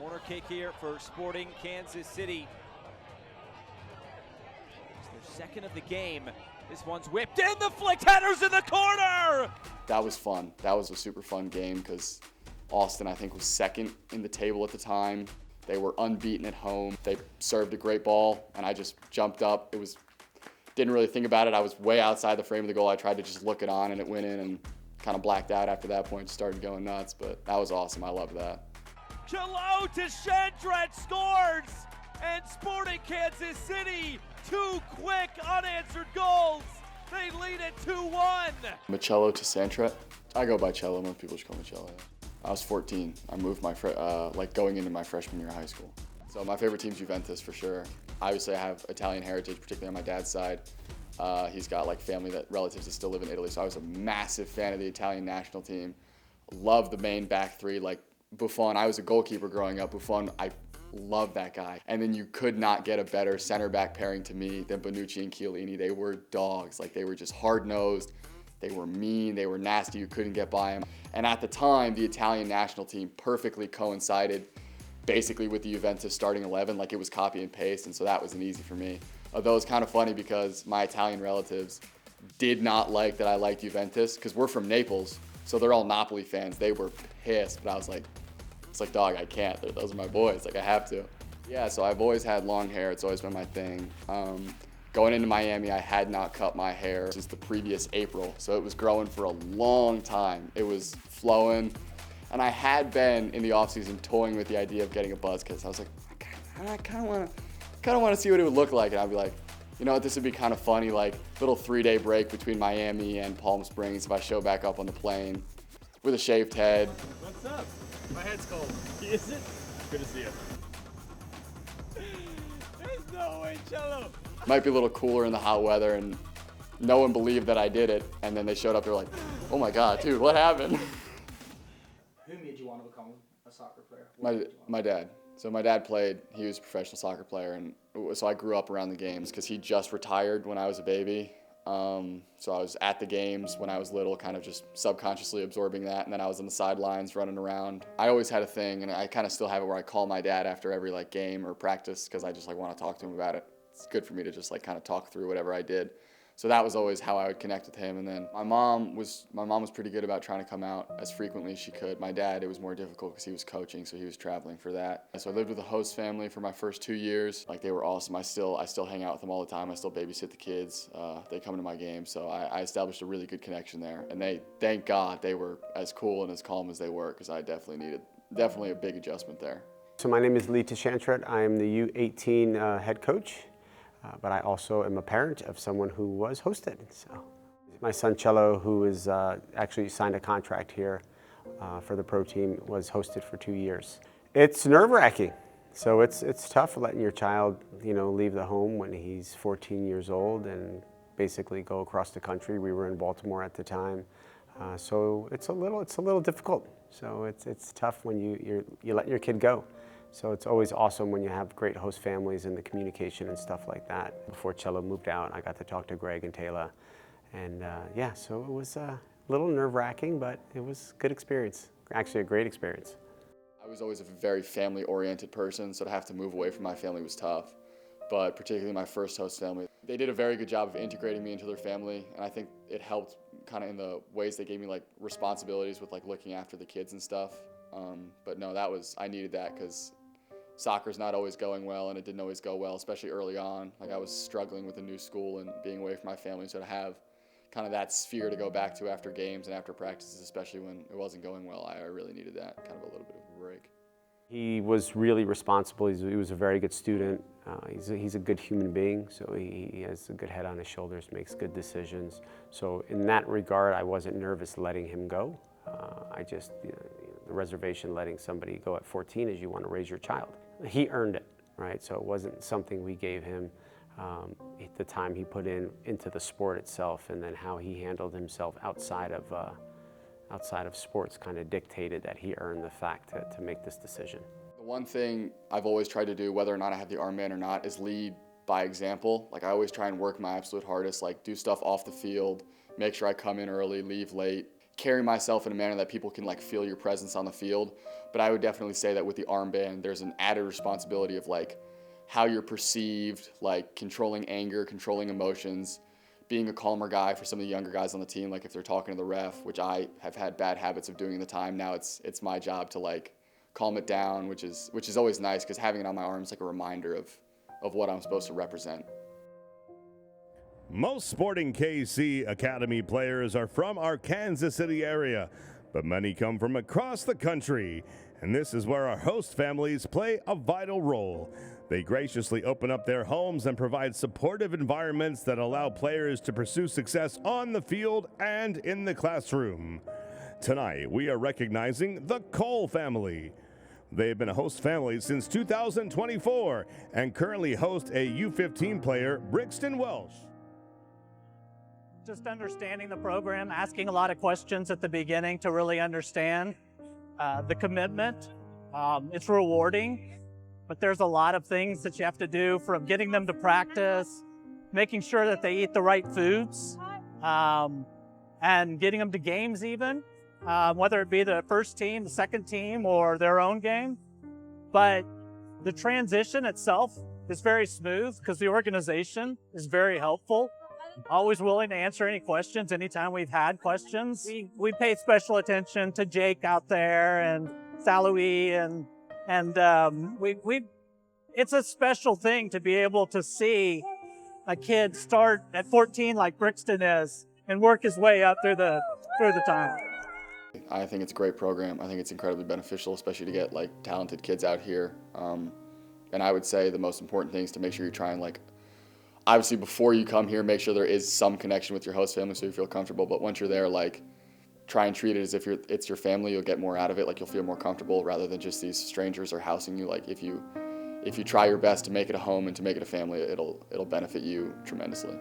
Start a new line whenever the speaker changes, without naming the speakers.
Corner kick here for Sporting Kansas City. It's their second of the game. This one's whipped in, the flick header's in the corner!
That was fun. That was a super fun game because Austin, I think, was second in the table at the time. They were unbeaten at home. They served a great ball, and I just jumped up. Didn't really think about it. I was way outside the frame of the goal. I tried to just look it on, and it went in, and kind of blacked out after that point, started going nuts, but that was awesome. I loved that.
Cielo Tschantret scores, and Sporting Kansas City, 2 quick unanswered goals. They lead it 2-1.
Cielo Tschantret. I go by Cielo. Most people just call me Cielo. I was 14. I moved going into my freshman year of high school. So my favorite team's Juventus for sure. Obviously, I have Italian heritage, particularly on my dad's side. He's got relatives that still live in Italy, so I was a massive fan of the Italian national team. Loved the main back three, like Buffon. I was a goalkeeper growing up. Buffon, I loved that guy. And then you could not get a better center back pairing to me than Bonucci and Chiellini. They were dogs. Like, they were just hard-nosed. They were mean. They were nasty. You couldn't get by them. And at the time, the Italian national team perfectly coincided basically with the Juventus starting 11. Like, it was copy and paste, and so that wasn't easy for me. Although it's kind of funny because my Italian relatives did not like that I liked Juventus because we're from Naples, so they're all Napoli fans. They were pissed, but I was like, it's like, dog, I can't. Those are my boys. Like, I have to. Yeah, so I've always had long hair. It's always been my thing. Going into Miami, I had not cut my hair since the previous April, so it was growing for a long time. It was flowing, and I had been in the offseason toying with the idea of getting a buzz cut. So I was like, I kind of want to see what it would look like, and I'd be like, you know what, this would be kind of funny, like little 3-day break between Miami and Palm Springs if I show back up on the plane with a shaved head.
What's up? My head's cold. Is it? Good to see you. There's no way, Cielo.
Might be a little cooler in the hot weather, and no one believed that I did it, and then they showed up, they were like, oh my God, dude, what happened?
Who made you want to become a soccer player?
My dad. So my dad played, he was a professional soccer player, and so I grew up around the games because he just retired when I was a baby. So I was at the games when I was little, kind of just subconsciously absorbing that, and then I was on the sidelines running around. I always had a thing, and I kind of still have it where I call my dad after every game or practice because I just want to talk to him about it. It's good for me to just kind of talk through whatever I did. So that was always how I would connect with him. And then my mom was pretty good about trying to come out as frequently as she could. My dad, it was more difficult because he was coaching, so he was traveling for that. So I lived with a host family for my first 2 years. Like, they were awesome. I still hang out with them all the time. I still babysit the kids. They come to my games. So I established a really good connection there. And thank God, they were as cool and as calm as they were, because I definitely a big adjustment there.
So my name is Cielo Tschantret. I am the U18 head coach. But I also am a parent of someone who was hosted. So my son Cielo, who is actually signed a contract here for the pro team, was hosted for 2 years. It's nerve-wracking. So it's tough letting your child, leave the home when he's 14 years old and basically go across the country. We were in Baltimore at the time, so it's a little difficult. So it's tough when you let your kid go. So it's always awesome when you have great host families and the communication and stuff like that. Before Cielo moved out, I got to talk to Greg and Taylor. And yeah, so it was a little nerve-wracking, but it was a good experience. Actually, a great experience.
I was always a very family-oriented person, so to have to move away from my family was tough. But particularly my first host family, they did a very good job of integrating me into their family, and I think it helped kind of in the ways they gave me responsibilities with looking after the kids and stuff. But no, I needed that because soccer's not always going well, and it didn't always go well, especially early on. I was struggling with a new school and being away from my family, so to have kind of that sphere to go back to after games and after practices, especially when it wasn't going well, I really needed that, kind of a little bit of a break.
He was really responsible. He was a very good student. He's a good human being, so he has a good head on his shoulders, makes good decisions. So in that regard, I wasn't nervous letting him go. The reservation letting somebody go at 14 is you want to raise your child. He earned it, right? So it wasn't something we gave him. The time he put into the sport itself, and then how he handled himself outside of sports kind of dictated that he earned the fact to make this decision.
The one thing I've always tried to do, whether or not I have the armband or not, is lead by example. I always try and work my absolute hardest, do stuff off the field, make sure I come in early, leave late. carry myself in a manner that people can like feel your presence on the field. But I would definitely say that with the armband, there's an added responsibility of like how you're perceived, like controlling anger, controlling emotions, being a calmer guy for some of the younger guys on the team. Like if they're talking to the ref, which I have had bad habits of doing in the time, now it's my job to like calm it down, which is always nice, because having it on my arm is like a reminder of what I'm supposed to represent.
Most Sporting KC Academy players are from our Kansas City area, but many come from across the country, and this is where our host families play a vital role. They graciously open up their homes and provide supportive environments that allow players to pursue success on the field and in the classroom. Tonight, we are recognizing the Cole family. They've been a host family since 2024 and currently host a U15 player, Brixton Welsh.
Just understanding the program, asking a lot of questions at the beginning to really understand the commitment. It's rewarding, but there's a lot of things that you have to do, from getting them to practice, making sure that they eat the right foods, and getting them to games even, whether it be the first team, the second team, or their own game. But the transition itself is very smooth because the organization is very helpful. Always willing to answer any questions anytime we've had questions. We pay special attention to Jake out there and Saloui, and it's a special thing to be able to see a kid start at 14 like Brixton is and work his way up through the time.
I think it's a great program. I think it's incredibly beneficial, especially to get like talented kids out here. And I would say the most important thing is to make sure you try and like, obviously before you come here, make sure there is some connection with your host family so you feel comfortable. But once you're there, like try and treat it as if it's your family. You'll get more out of it. Like you'll feel more comfortable rather than just these strangers are housing you. Like if you try your best to make it a home and to make it a family, it'll benefit you tremendously.